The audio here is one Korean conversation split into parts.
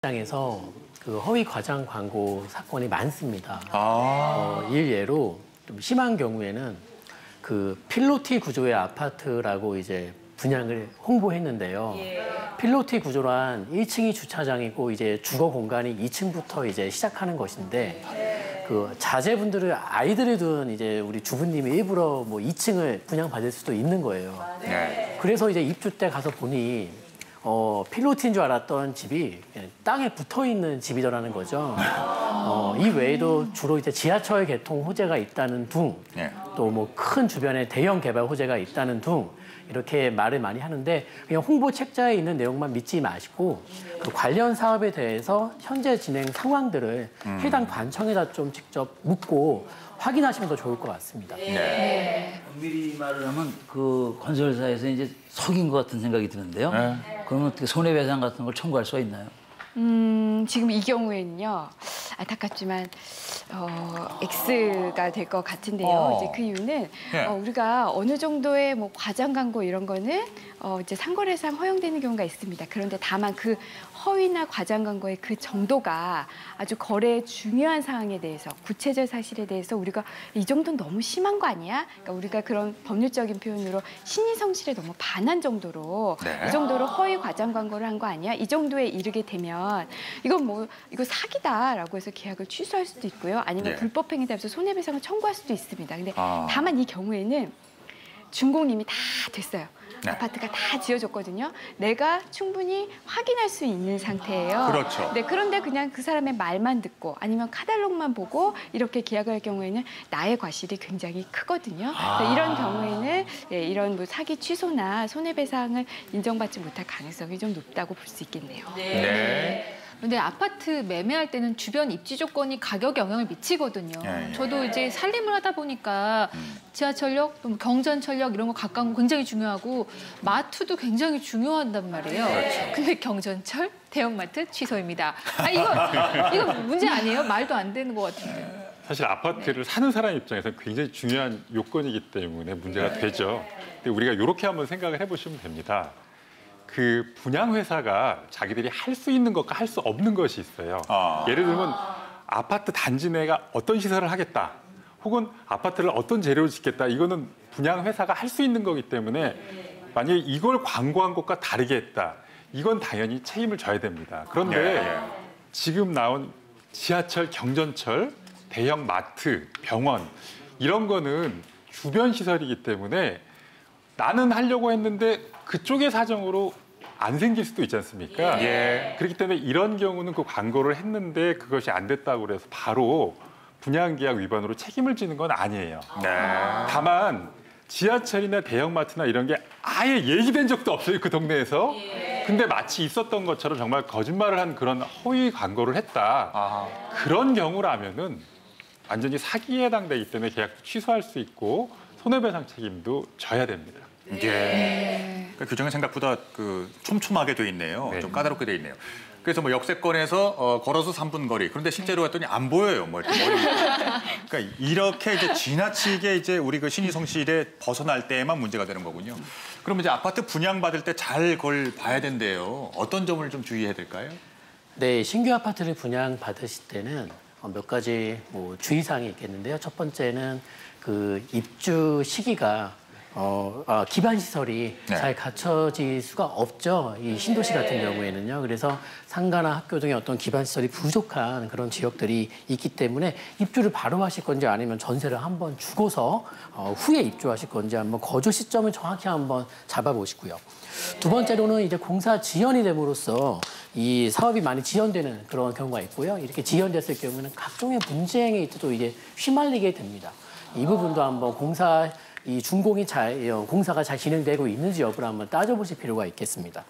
시장에서 그 허위 과장 광고 사건이 많습니다. 일예로 좀 심한 경우에는 그 필로티 구조의 아파트라고 이제 분양을 홍보했는데요. 필로티 구조란 1층이 주차장이고 이제 주거 공간이 2층부터 이제 시작하는 것인데 그 자제분들을 아이들을 둔 이제 우리 주부님이 일부러 뭐 2층을 분양받을 수도 있는 거예요. 그래서 이제 입주 때 가서 보니 필로티인 줄 알았던 집이 땅에 붙어 있는 집이더라는 거죠. 이 외에도 주로 이제 지하철 개통 호재가 있다는 둥, 또 뭐 큰 주변에 대형 개발 호재가 있다는 둥, 이렇게 말을 많이 하는데 그냥 홍보 책자에 있는 내용만 믿지 마시고 그 관련 사업에 대해서 현재 진행 상황들을 해당 관청에다 좀 직접 묻고 확인하시면 더 좋을 것 같습니다. 엄밀히 말을 하면 그 건설사에서 이제 속인 것 같은 생각이 드는데요. 그러면 어떻게 손해배상 같은 걸 청구할 수가 있나요? 지금 이 경우에는요, 안타깝지만 X가 될 것 같은데요. 이제 그 이유는 우리가 어느 정도의 뭐 과장 광고 이런 거는 이제 상거래상 허용되는 경우가 있습니다. 그런데 다만 그 허위나 과장 광고의 그 정도가 아주 거래의 중요한 사항에 대해서 구체적 사실에 대해서 우리가 이 정도는 너무 심한 거 아니야? 그러니까 우리가 그런 법률적인 표현으로 신의성실에 너무 반한 정도로 이 정도로 허위 과장 광고를 한 거 아니야? 이 정도에 이르게 되면 이건 뭐 이거 사기다라고 해서 계약을 취소할 수도 있고요. 아니면 불법행위다 해서 손해배상을 청구할 수도 있습니다. 근데 다만 이 경우에는 준공님이 다 됐어요. 아파트가 다 지어졌거든요. 내가 충분히 확인할 수 있는 상태예요. 그렇죠. 네, 그런데 그냥 그 사람의 말만 듣고 아니면 카탈로그만 보고 이렇게 계약을 할 경우에는 나의 과실이 굉장히 크거든요. 이런 경우에는 이런 뭐 사기 취소나 손해배상을 인정받지 못할 가능성이 좀 높다고 볼 수 있겠네요. 근데 아파트 매매할 때는 주변 입지 조건이 가격에 영향을 미치거든요. 저도 이제 살림을 하다 보니까 지하철역, 또 경전철역 이런 거 가까운 거 굉장히 중요하고 마트도 굉장히 중요하단 말이에요. 근데 경전철, 대형마트 취소입니다. 이거 문제 아니에요? 말도 안 되는 것 같은데. 사실 아파트를 사는 사람 입장에서 굉장히 중요한 요건이기 때문에 문제가 되죠. 근데 우리가 이렇게 한번 생각을 해보시면 됩니다. 그 분양회사가 자기들이 할 수 있는 것과 할 수 없는 것이 있어요. 예를 들면 아파트 단지 내가 어떤 시설을 하겠다. 혹은 아파트를 어떤 재료를 짓겠다. 이거는 분양회사가 할 수 있는 거기 때문에 만약에 이걸 광고한 것과 다르게 했다. 이건 당연히 책임을 져야 됩니다. 그런데 지금 나온 지하철, 경전철, 대형 마트, 병원 이런 거는 주변 시설이기 때문에 나는 하려고 했는데 그쪽의 사정으로 안 생길 수도 있지 않습니까? 그렇기 때문에 이런 경우는 그 광고를 했는데 그것이 안 됐다고 그래서 바로 분양계약 위반으로 책임을 지는 건 아니에요. 다만 지하철이나 대형마트나 이런 게 아예 얘기된 적도 없어요, 그 동네에서. 근데 마치 있었던 것처럼 정말 거짓말을 한 그런 허위 광고를 했다. 그런 경우라면은 완전히 사기에 해당되기 때문에 계약도 취소할 수 있고 손해배상 책임도 져야 됩니다. 그러니까 규정이 생각보다 촘촘하게 돼 있네요. 좀 까다롭게 돼 있네요. 그래서 뭐 역세권에서 걸어서 3분 거리. 그런데 실제로 갔더니 안 보여요. 뭐 이렇게 그러니까 이렇게 이제 지나치게 이제 우리 그 신의성실에 벗어날 때에만 문제가 되는 거군요. 그럼 이제 아파트 분양받을 때 잘 그걸 봐야 된대요. 어떤 점을 좀 주의해야 될까요? 네, 신규 아파트를 분양받으실 때는 몇 가지 뭐 주의사항이 있겠는데요. 첫 번째는 그 입주 시기가 기반 시설이 잘 갖춰질 수가 없죠. 이 신도시 같은 경우에는요. 그래서 상가나 학교 등의 어떤 기반 시설이 부족한 그런 지역들이 있기 때문에 입주를 바로 하실 건지 아니면 전세를 한번 주고서 후에 입주하실 건지 한번 거주 시점을 정확히 한번 잡아보시고요. 두 번째로는 이제 공사 지연이 됨으로써 이 사업이 많이 지연되는 그런 경우가 있고요. 이렇게 지연됐을 경우에는 각종의 분쟁에 또 이제 휘말리게 됩니다. 이 부분도 한번 공사가 잘 진행되고 있는지 여부를 한번 따져보실 필요가 있겠습니다.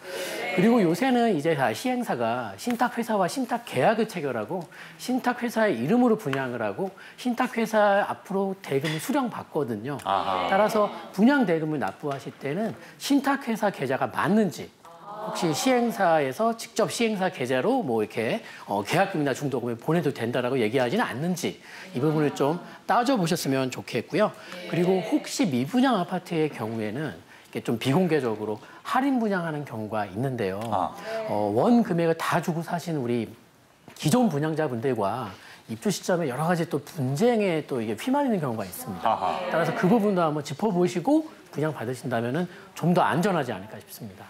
그리고 요새는 이제 다 시행사가 신탁회사와 신탁계약을 체결하고 신탁회사의 이름으로 분양을 하고 신탁회사 앞으로 대금을 수령받거든요. 따라서 분양대금을 납부하실 때는 신탁회사 계좌가 맞는지 혹시 시행사에서 직접 시행사 계좌로 뭐 이렇게 계약금이나 중도금을 보내도 된다라고 얘기하지는 않는지 이 부분을 좀 따져보셨으면 좋겠고요. 그리고 혹시 미분양 아파트의 경우에는 이렇게 좀 비공개적으로 할인 분양하는 경우가 있는데요. 원 금액을 다 주고 사신 우리 기존 분양자분들과 입주 시점에 여러 가지 또 분쟁에 또 이게 휘말리는 경우가 있습니다. 따라서 그 부분도 한번 짚어보시고 분양 받으신다면은 좀 더 안전하지 않을까 싶습니다.